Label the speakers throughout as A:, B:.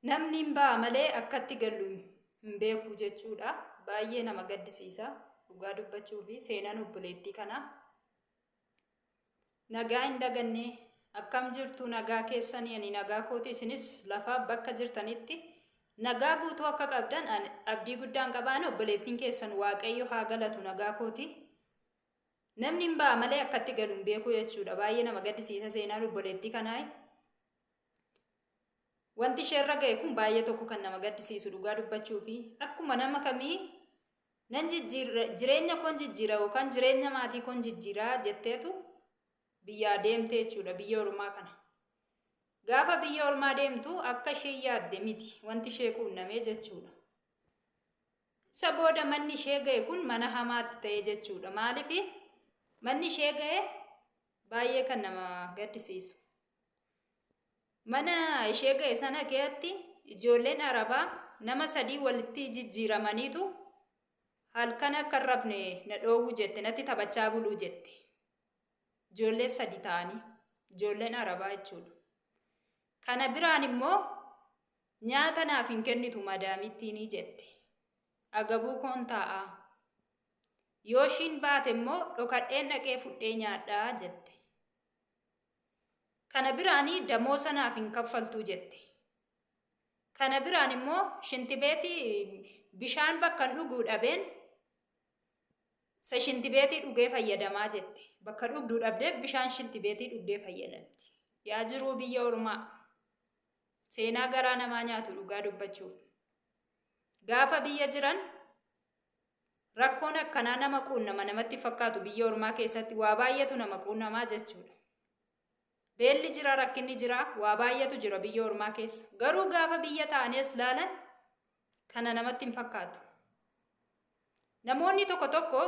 A: Namni hin ba'a malee akkatti galu hin beeku jechuudha. Baay'ee nama gaddisiisa. Dhugaa dubbachuu fi seenaan obboleettii kana. Nagaa hin daganne akkam jirtu nagaa keessanii ani nagaa kooti isinis lafa bakka jirtanitti nagaa guutuu akka qabdan abdii guddaan qabaan obboleettiin keessan Waaqayyo haa galatu nagaa kooti. Namni hin ba'a malee akkatti galu hin beeku jechuudha. Baay'ee nama gaddisiisa seenaan obboleettii kanaa. Wanti isheerra ga'e kun baay'ee tokko kan nama gaddisiisu dhugaa dubbachuu fi akkuma nama kamii nan jireenya koon jijjiira yookaan jireenya maatii koon jijjiiraa jetteetu biyyaa deemte jechuudha biyya ormaa kana. Gaafa biyya ormaa deemtu akka ishee yaadde miti wanti ishee quunnamee jechuudha. Isa booda manni ishee ga'e kun mana hamaatti ta'e jechuudha. Maaliif manni ishee ga'e baay'ee kan nama gaddisiisu. Mana ishee ga'e sana keessatti ijoolleen Arabaa nama 3 walitti jijjiiramaniitu halkan akka hin rafne na dhoowwu jette natti taphachaa buluu jette. Ijoollee 3 ta'anii ijoolleen Arabaa jechuudha. Kana biraan immoo nyaata naaf hin kennitu madaamittiini jette. Agabuu koon taa'aa. Yoo ishiin baate immoo dhokadheen dhaqee fudhee nyaadhaa jette. Kana biraanii damoo sanaaf hin kaffaltuu jette. Kana biraan immoo shintibeetii bishaan bakka dhuguu dhabeen sa shintibeetii dhugee fayyadamaa jette. Bakka dhugduu dhabdeef bishaan shintibeetii dhugdee fayyadamti. Yaa jiruu biyya ormaa seenaa garaa namaa nyaatu dhugaa dubbachuuf. Gaafa biyya jiran rakkoon akkanaa nama quunnama namatti fakkaatu biyya ormaa keessatti waa baay'eetu nama quunnamaa jechuudha. Beelli jira rakkinni jira waa baay'eetu jira biyya ormaa keessa. Garuu gaafa biyya ta'anis laalan kana namatti hin fakkaatu. Namoonni tokko tokko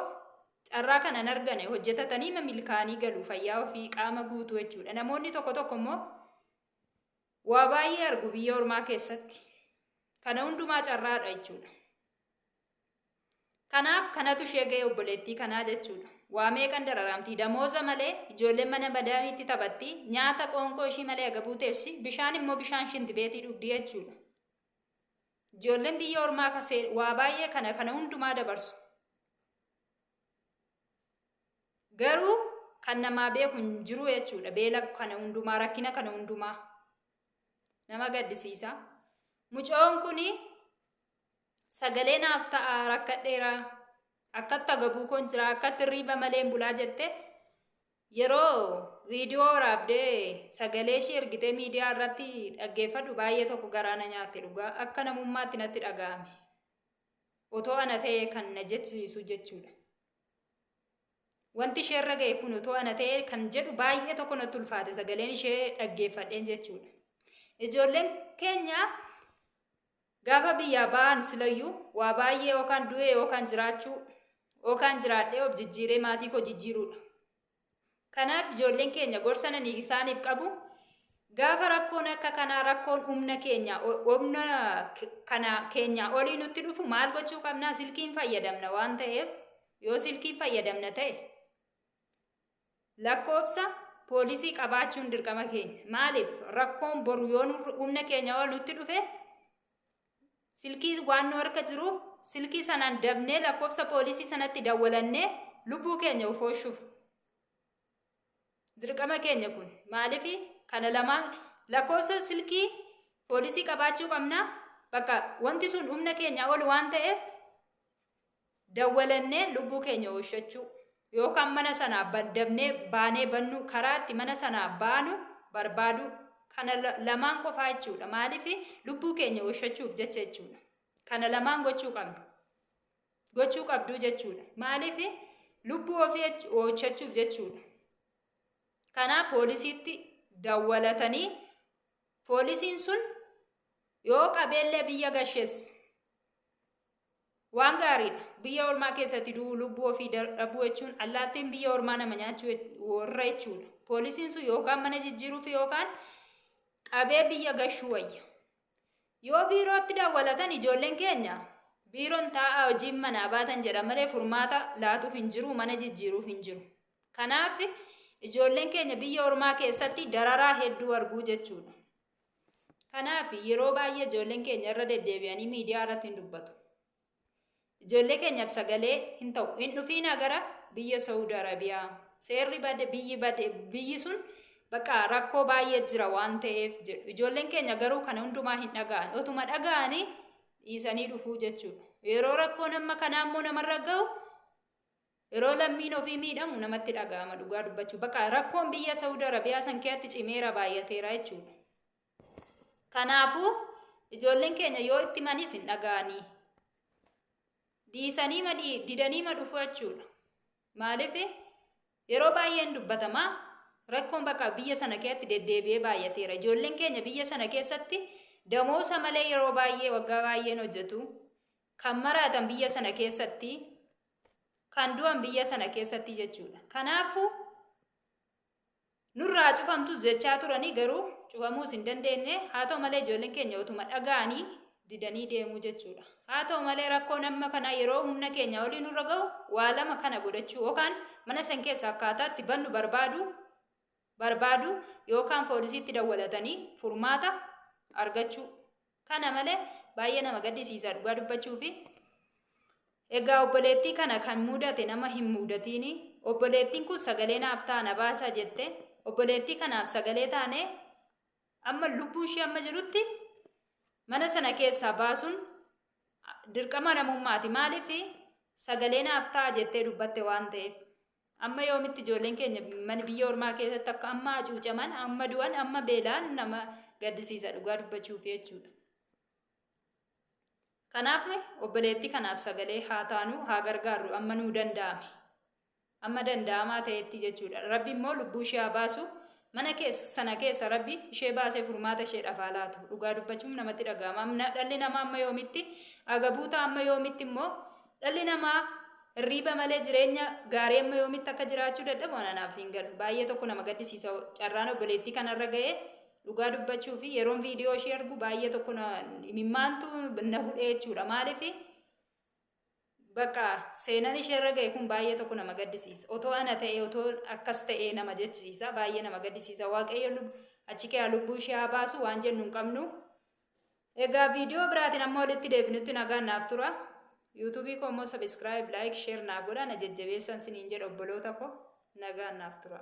A: carraa kana hin argane hojjetatanii milkaanii galu fayyaa ofii qaama guutuu jechuudha. Namoonni tokko tokko immoo waa baay'ee argu biyya ormaa keessatti. Kana hundumaa carraadha jechuudha. Kanaaf kanatu ishee ga'e obboleettii kanaa jechuudha. Waa meeqan dararamti damooza malee ijoolleen mana madaamiitti taphatti nyaata qoonqoo ishii malee agabuu teessi bishaan immoo bishaan shintibeetii dhugdi jechuudha. Ijoolleen biyya ormaa waa baay'ee kana hundumaa dabarsu. Garuu kan namaa beeku hin jiru jechuudha. Beela kana hundumaa rakkina kana hundumaa nama gaddisiisa. Mucoon kuni sagalee naaf ta'a rakkadheeraa. Akkatti agabuu koon jira akkatti riiba malee bulaa jette yeroo viidiyoo waraabdee sagalee ishee ergitee miidiyaa irratti dhaggeeffadhu baay'ee tokko garaana nyaatte dhugaa akka namummaatti natti dhaga'ame. Otoo ana ta'e kan na jechisiisu jechuudha. Wanti ishee irra ga'e kun otoo ana ta'e kan jedhu baay'ee tokko natti ulfaate sagaleen ishee dhaggeeffadheen jechuudha. Ijoolleen keenya gaafa biyyaa ba'an silayyuu waa baay'ee yookaan du'ee yookaan jiraachuu yookaan jiraadhee of jijjiiree maatii koo jijjiiruudha. Kanaaf ijoolleen keenya gorsa isaaniif qabu gaafa rakkoon akka kanaa rakkoon humna keenya olii nutti dhufu maal gochuu qabnaa silkiin fayyadamna waan ta'eef yoo silkiin fayyadamna ta'e lakkoofsa poolisii qabaachuun dirqama keenya. Maaliif rakkoon boru yoo humna keenya ol nutti dhufe silkii waan nu harka jiruuf silkii sanaan dabnee lakkoofsa poolisii sanatti dawwalannee lubbuu keenya ofooshuuf. Dirqama keenya kun maaliif kana lamaan lakkoofsa silkii poolisii qabaachuu qabna bakka wanti sun humna keenya ol waan ta'eef dawwalannee lubbuu keenya oolchachuu yookaan mana sanaa dabnee baanee bannu karaa itti mana sanaa baanu barbaadu. Kana lamaan qofaa jechuudha. Maaliif lubbuu keenya oolchachuuf jecha jechuudha. Kana lamaan gochuu qabdu jechuudha. Maaliif lubbuu ofii oolchachuuf jechuudha. Kanaaf poolisiitti dawwalatanii poolisiin sun yoo qabeellee biyya gashees waan gaariidha. Biyya ormaa keessatti lubbuu ofii dhabuu jechuun allaattiin biyya ormaa nama nyaachuu warra jechuudha. Poolisiin sun yookaan mana jijjiiruuf yookaan qabee biyya gashuu wayya. Yoo biirootti dawwalatan ijoolleen keenya biiroon taa'aa hojiin manaa baatan jedha malee furmaata laatuuf hin jiru mana jijjiiruuf hin jiru. Kanaaf ijoolleen keenya biyya ormaa keessatti dararaa hedduu arguu jechuudha. Kanaaf yeroo baay'ee ijoolleen keenya irra deddeebi'anii miidiyaa irratti hin dubbatu. Ijoollee keenyaaf sagalee hin ta'u. Hin dhufiina gara biyya Saudi Arabiyaa. Seerri biyyi sun bakka rakkoo baay'ee jira waan ta'eef jedhu. Ijoolleen keenya garuu kana hundumaa hin dhaga'an. Otuma dhaga'anii dhiisanii dhufuu jechuudha. Yeroo rakkoon amma kanaa immoo namarra gahu yeroo lammiin ofii miidhamu namatti dhaga'ama dhugaa dubbachuu. Bakka rakkoon biyya Saudi Arabiyaa san keessatti cimeera baay'ateera jechuudha. Kanaafuu ijoolleen keenya yoo itti manis hin dhaga'anii. Didanii dhufu jechuudha. Maaliif yeroo baay'een dubbatama rakkoon bakka biyya sana keessatti deddeebi'ee baay'ateera. Ijoolleen keenya biyya sana keessatti damoosa malee yeroo baay'ee waggaa baay'een hojjetu. Kan maraatan biyya sana keessatti, kan du'an biyya sana keessatti jechuudha. Kanaafuu nurraa cufamtus jechaa turanii garuu cufamuus hin dandeenye. Haa ta'u malee ijoolleen keenya utuma dhaga'anii didanii deemuu jechuudha. Haa ta'u malee rakkoon amma kana yeroo humna keenya olii nurra gahu waa lama kana godhachuu yookaan mana san keessa akkaataatti bannu barbaadu yookaan poolisiitti dawwalatanii furmaata argachuu. Kana malee baay'ee nama gaddisiisa dhugaa dubbachuufi. Egaa obboleettii kana kan mudate nama hin mudatiini. Obboleettiin kun sagalee naaf taana baasa jette. Obboleettii kanaaf sagalee taane amma lubbuu ishee amma jirutti mana sana keessaa baasuun dirqama namummaati. Maaliif sagalee naaf ta'a jettee dubbatte waan ta'eef. Amma yoomitti ijoolleen keenya mana biyya ormaa keessatti akka amma hacuucaman, amma du'an, amma beelaan nama gaddisiisa dhugaa dubbachuuf jechuudha. Kanaaf obboleettii kanaaf sagalee haa taanu haa gargaarru amma nuu danda'ame. Amma danda'amaa ta'etti jechuudha. Rabbi immoo lubbuu ishee haa baasu. Mana sana keessa Rabbi ishee baasee furmaata ishee dhafaa laatu. Dhugaa dubbachuun namatti dhaga'ama. Dhalli namaa amma yoomitti agabuuta amma yoomitti immoo dhalli namaa hirriiba malee jireenya gaarii amma yoomitti akka jiraachuu dadhabu anaaf hin galu. Baay'ee tokko nama gaddisiisa. Carraan obboleettii kanarra ga'ee dhugaa dubbachuu fi yeroon viidiyoo ishee argu baay'ee tokko mimmaantu na hudhee jechuudha. Maaliif bakka seenaan isheerra ga'e kun baay'ee tokko nama gaddisiisa. Otoo ana ta'e otoo akkas ta'e nama jechisiisa. Baay'ee nama gaddisiisa. Waaqayyo achi keessaa lubbuu ishee haa baasu waan jennu hin qabnu. Egaa viidiyoo biraatiin amma walitti deebinutti nagaan naaf tura. YouTube koo immoo subscribe, like, share naa godhaa na jajjabeessan siniin jedha obboloota koo nagaan naaf tura.